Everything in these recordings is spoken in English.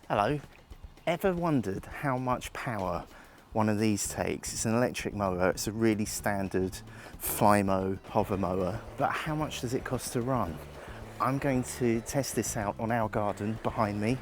Hello. Ever wondered how much power one of these takes? It's an electric mower. It's a really standard FLYMO hover mower. But how much does it cost to run? I'm going to test this out on our garden behind me.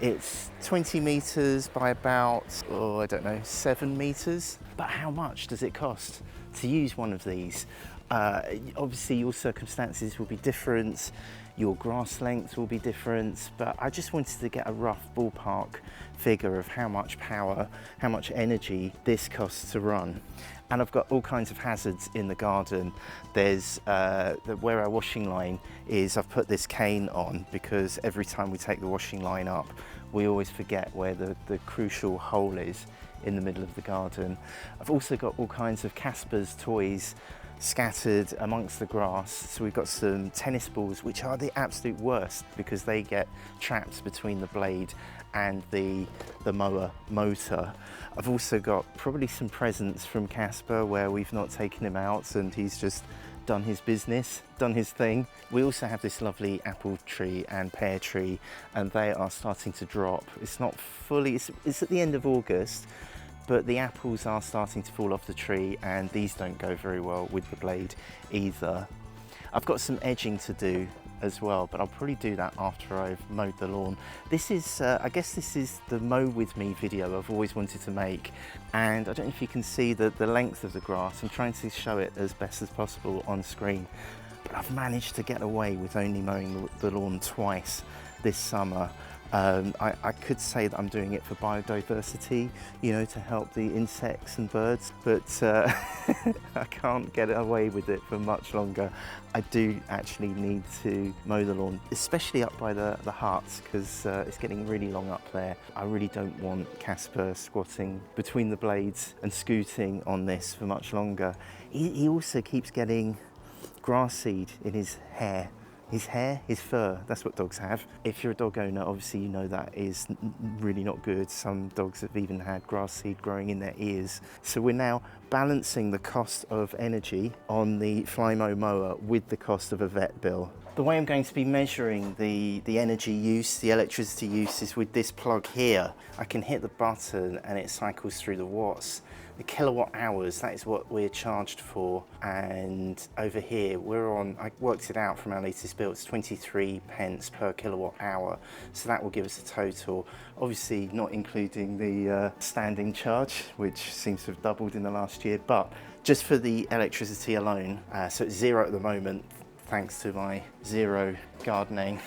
It's 20 meters by about, I don't know, 7 meters. But how much does it cost to use one of these? Obviously your circumstances will be different, your grass length will be different, but I just wanted to get a rough ballpark figure of how much power, how much energy this costs to run. And I've got all kinds of hazards in the garden. There's where our washing line is, I've put this cane on because every time we take the washing line up, we always forget where the crucial hole is in the middle of the garden. I've also got all kinds of Casper's toys scattered amongst the grass. So we've got some tennis balls, which are the absolute worst because they get trapped between the blade and the mower motor. I've also got probably some presents from Casper where we've not taken him out and he's just done his business, done his thing. We also have this lovely apple tree and pear tree, and they are starting to drop. It's not fully, it's at the end of August, but the apples are starting to fall off the tree and these don't go very well with the blade either. I've got some edging to do as well, but I'll probably do that after I've mowed the lawn. This is, I guess this is the mow with me video I've always wanted to make, and I don't know if you can see the length of the grass. I'm trying to show it as best as possible on screen, but I've managed to get away with only mowing the lawn twice this summer. I could say that I'm doing it for biodiversity, you know, to help the insects and birds, but I can't get away with it for much longer. I do actually need to mow the lawn, especially up by the huts, because it's getting really long up there. I really don't want Casper squatting between the blades and scooting on this for much longer. He also keeps getting grass seed in his hair. His fur, that's what dogs have. If you're a dog owner, obviously you know that is really not good. Some dogs have even had grass seed growing in their ears. So we're now balancing the cost of energy on the FLYMO mower with the cost of a vet bill. The way I'm going to be measuring the energy use, the electricity use, is with this plug here. I can hit the button and it cycles through the watts. The kilowatt hours, that is what we're charged for. And over here, I worked it out from our latest bill, it's 23 pence per kilowatt hour. So that will give us a total, obviously not including the standing charge, which seems to have doubled in the last year, but just for the electricity alone. So it's zero at the moment, thanks to my zero gardening.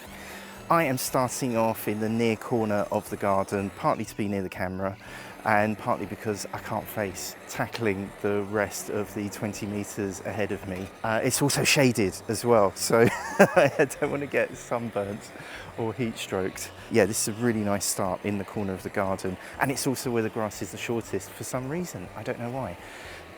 I am starting off in the near corner of the garden, partly to be near the camera and partly because I can't face tackling the rest of the 20 meters ahead of me. It's also shaded as well, so I don't want to get sunburnt or heat stroked. Yeah, this is a really nice start in the corner of the garden, and it's also where the grass is the shortest for some reason. I don't know why.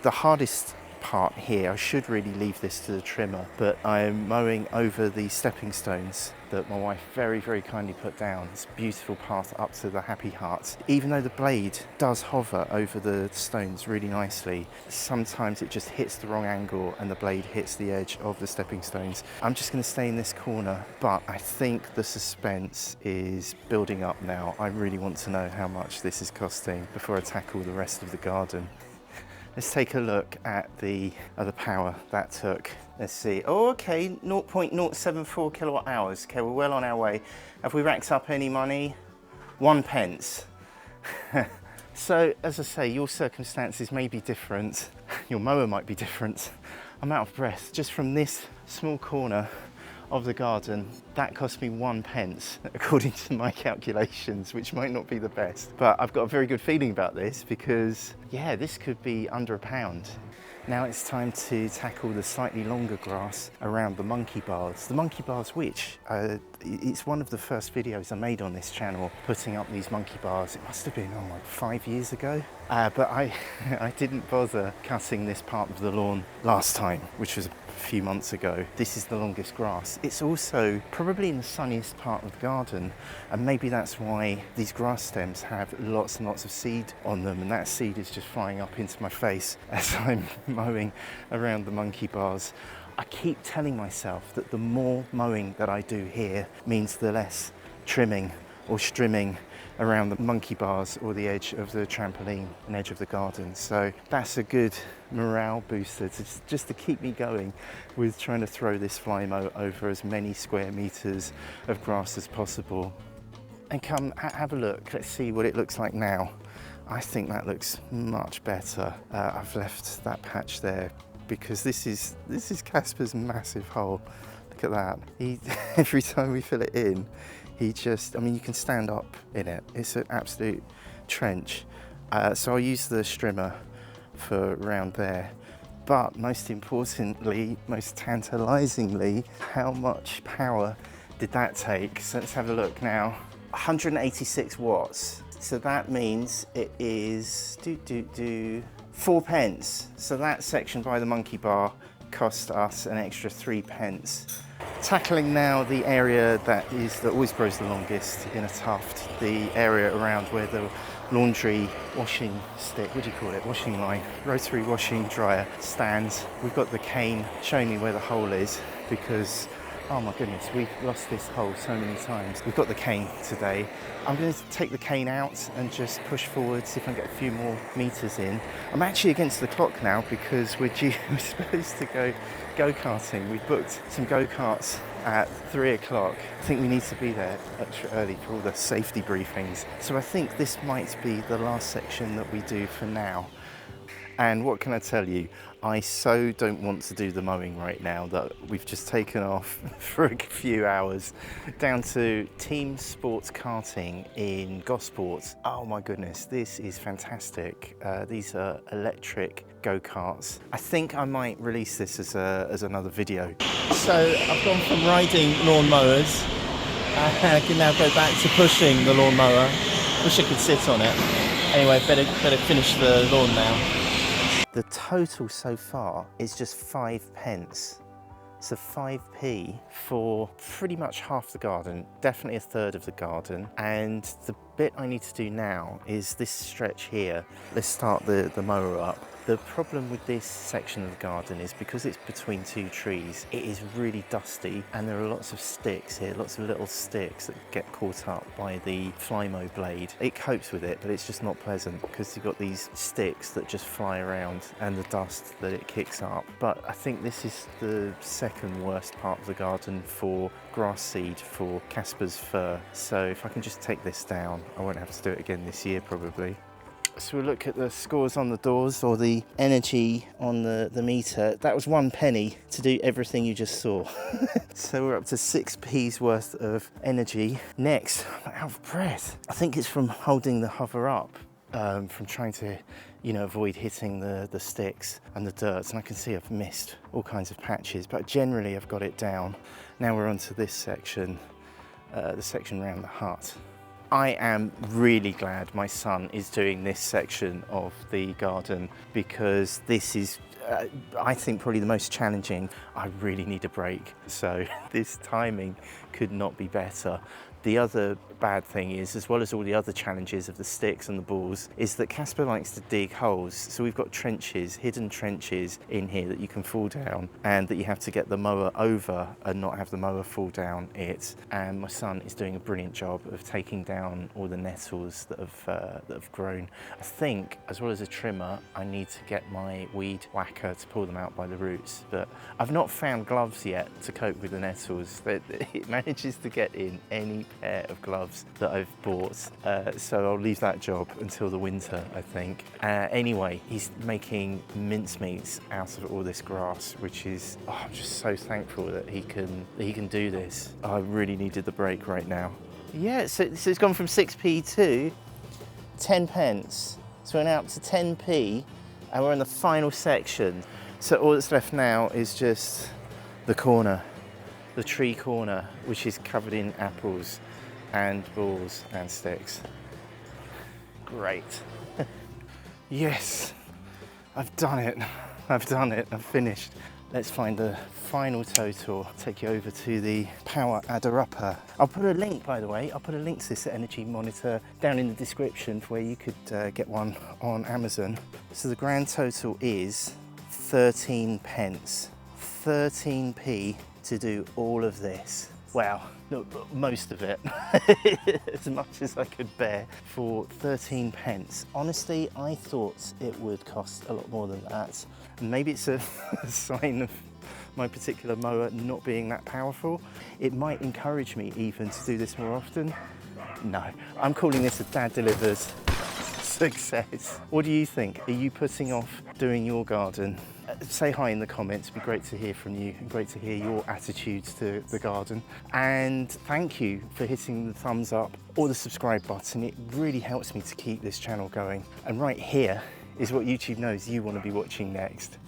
The hardest part here, I should really leave this to the trimmer, but I'm mowing over the stepping stones that my wife very, very kindly put down. It's a beautiful path up to the Happy Heart. Even though the blade does hover over the stones really nicely, sometimes it just hits the wrong angle and the blade hits the edge of the stepping stones. I'm just going to stay in this corner, but I think the suspense is building up now. I really want to know how much this is costing before I tackle the rest of the garden. Let's take a look at the other power that took. Let's see. Oh, okay, 0.074 kilowatt hours. Okay, we're well on our way. Have we racked up any money? 1 pence. So, as I say, your circumstances may be different. Your mower might be different. I'm out of breath just from this small corner of the garden. That cost me 1 pence, according to my calculations, which might not be the best. But I've got a very good feeling about this because, yeah, this could be under £1. Now it's time to tackle the slightly longer grass around the monkey bars. The monkey bars, which it's one of the first videos I made on this channel, putting up these monkey bars. It must have been, like 5 years ago. But I didn't bother cutting this part of the lawn last time, which was a few months ago. This is the longest grass. It's also probably in the sunniest part of the garden, and maybe that's why these grass stems have lots and lots of seed on them, and that seed is just flying up into my face as I'm mowing around the monkey bars. I keep telling myself that the more mowing that I do here means the less trimming or strimming around the monkey bars or the edge of the trampoline and edge of the garden. So that's a good morale booster just to keep me going with trying to throw this FLYMO over as many square meters of grass as possible. And come have a look, let's see what it looks like now. I think that looks much better. I've left that patch there because this is Casper's massive hole. Look at that. Every time we fill it in, he just, I mean, you can stand up in it. It's an absolute trench. So I'll use the strimmer for around there. But most importantly, most tantalizingly, how much power did that take? So let's have a look now. 186 watts. So that means it is 4 pence. So that section by the monkey bar cost us an extra 3 pence. Tackling now the area that always grows the longest in a tuft, the area around where the laundry washing stick, what do you call it, washing line, rotary washing dryer stands. We've got the cane showing me where the hole is because, oh my goodness, we've lost this hole so many times. We've got the cane today. I'm going to take the cane out and just push forward, see if I can get a few more meters in. I'm actually against the clock now because we're supposed to go go-karting. We've booked some go-karts at 3 o'clock. I think we need to be there extra early for all the safety briefings. So I think this might be the last section that we do for now. And what can I tell you? I so don't want to do the mowing right now that we've just taken off for a few hours down to team sports karting in Gosport. Oh my goodness, this is fantastic. These are electric go-karts. I think I might release this as another video. So I've gone from riding lawnmowers. I can now go back to pushing the lawnmower. Wish I could sit on it. Anyway, better finish the lawn now. The total so far is just 5 pence. So 5p for pretty much half the garden, definitely a third of the garden. And the bit I need to do now is this stretch here. Let's start the mower up. The problem with this section of the garden is because it's between two trees, it is really dusty and there are lots of sticks here, lots of little sticks that get caught up by the FLYMO blade. It copes with it, but it's just not pleasant because you've got these sticks that just fly around and the dust that it kicks up. But I think this is the second worst part of the garden for grass seed for Casper's fur. So if I can just take this down, I won't have to do it again this year probably. So we'll look at the scores on the doors or the energy on the meter. That was 1 penny to do everything you just saw. So we're up to 6p's worth of energy. Next, I'm out of breath. I think it's from holding the hover up, from trying to, avoid hitting the sticks and the dirt. And I can see I've missed all kinds of patches, but generally I've got it down. Now we're onto this section, the section around the hut. I am really glad my son is doing this section of the garden because this is, I think, probably the most challenging. I really need a break. So this timing could not be better. The other bad thing is, as well as all the other challenges of the sticks and the balls, is that Casper likes to dig holes. So we've got trenches, hidden trenches in here that you can fall down and that you have to get the mower over and not have the mower fall down it. And my son is doing a brilliant job of taking down all the nettles that have grown. I think, as well as a trimmer, I need to get my weed whacker to pull them out by the roots. But I've not found gloves yet to cope with the nettles. It manages to get in any pair of gloves that I've bought, so I'll leave that job until the winter, I think. Anyway, he's making mincemeats out of all this grass, which is, I'm just so thankful that he can do this. I really needed the break right now. Yeah, so it's gone from 6p to 10 pence. So we're now up to 10p and we're in the final section. So all that's left now is just the corner. The tree corner, which is covered in apples and balls and sticks. Great. Yes, I've done it. I've done it, I've finished. Let's find the final total. I'll take you over to the power adder upper. I'll put a link, by the way, I'll put a link to this energy monitor down in the description for where you could get one on Amazon. So the grand total is 13 pence. 13p to do all of this. Well, look, most of it, as much as I could bear, for 13 pence. Honestly, I thought it would cost a lot more than that. And maybe it's a sign of my particular mower not being that powerful. It might encourage me even to do this more often. No, I'm calling this a Dad Delivers success. What do you think? Are you putting off doing your garden? Say hi in the comments, it'd be great to hear from you and great to hear your attitudes to the garden. And thank you for hitting the thumbs up or the subscribe button. It really helps me to keep this channel going. And right here is what YouTube knows you want to be watching next.